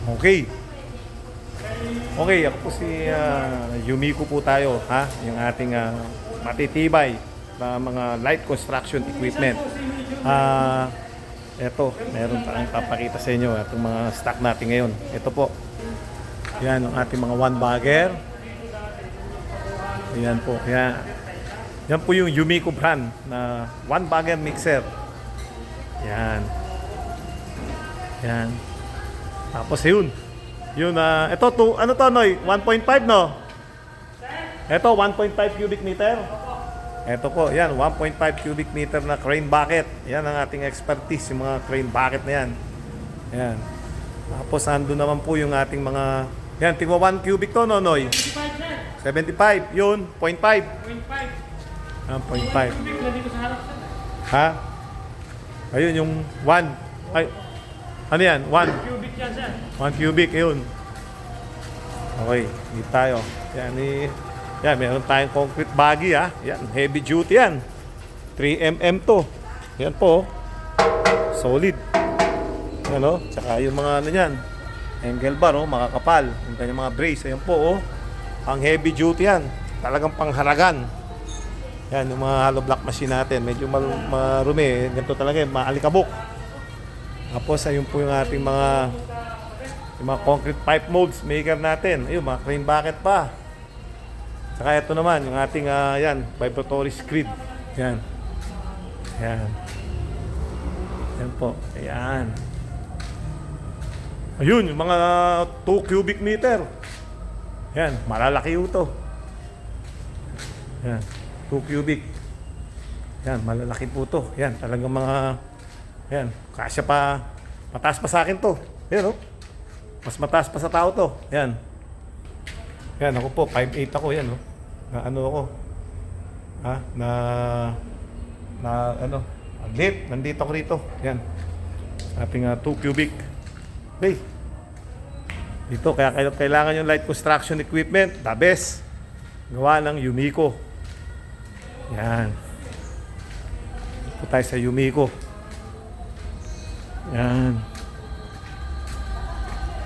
Okay. Okay, ako po si Yumiko po tayo, ha? Yung ating matitibay na mga light construction equipment. Eto, meron tayong papakita sa inyo itong mga stock natin ngayon. Ito po. Yan ang ating mga one bagger. Yan po. Yan po yung Yumiko brand na one bagger mixer. Yan. Yan. Tapos yun. Yun, ito, ano to, Noy? 1.5, no? Ito, 1.5 cubic meter. Ito po, yan, 1.5 cubic meter na crane bucket. Yan ang ating expertise, yung mga crane bucket na yan. Yan. Tapos, ando naman po yung ating mga, yan, tingwa 1 cubic to, no, Noy? 75, yun, 0.5. 0.5. 0.5. Ha? Ayun, yung 1. Ay, ano yan? 1 cubic yan, sir. 1 cubic, yun. Okay, dito tayo. Yan, meron tayong concrete baggy, ha. Yan, heavy duty yan. 3mm to. Yan po. Solid. Yan, oh. Tsaka yung mga ano yan. Angle bar, oh, makakapal. Yung kanyang mga brace. Ayan po, oh. Ang heavy duty yan. Talagang pangharagan. Yan, yung mga hollow block machine natin. Medyo marumi. Ganito talaga, maalikabok. Tapos ayun po yung ating mga concrete pipe molds maker natin. Ayun, mga crane bucket pa. Saka ito naman yung ating yan, vibratory screed. Yan. Yan. Yan po. Ayan. Ayun, yung mga 2 cubic meter. Yan, malalaki ito. Yan, 2 cubic. Yan, malalaki po to. Yan, talagang mga yan, kasya pa. Mataas pa sa akin to. Yan, oh. Mas mataas pa sa tao to. Yan. Yan, ako po, 5'8 ako, yan, oh. Na ano ako. Ha? Na ano, lit. Nandito ako rito. Yan. Ating 2 cubic. Okay. Dito, kaya kailangan yung light construction equipment. The best. Gawa ng Yumiko. Yan. Dito tayo sa Yumiko. Yan.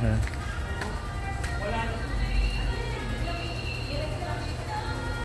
Yan.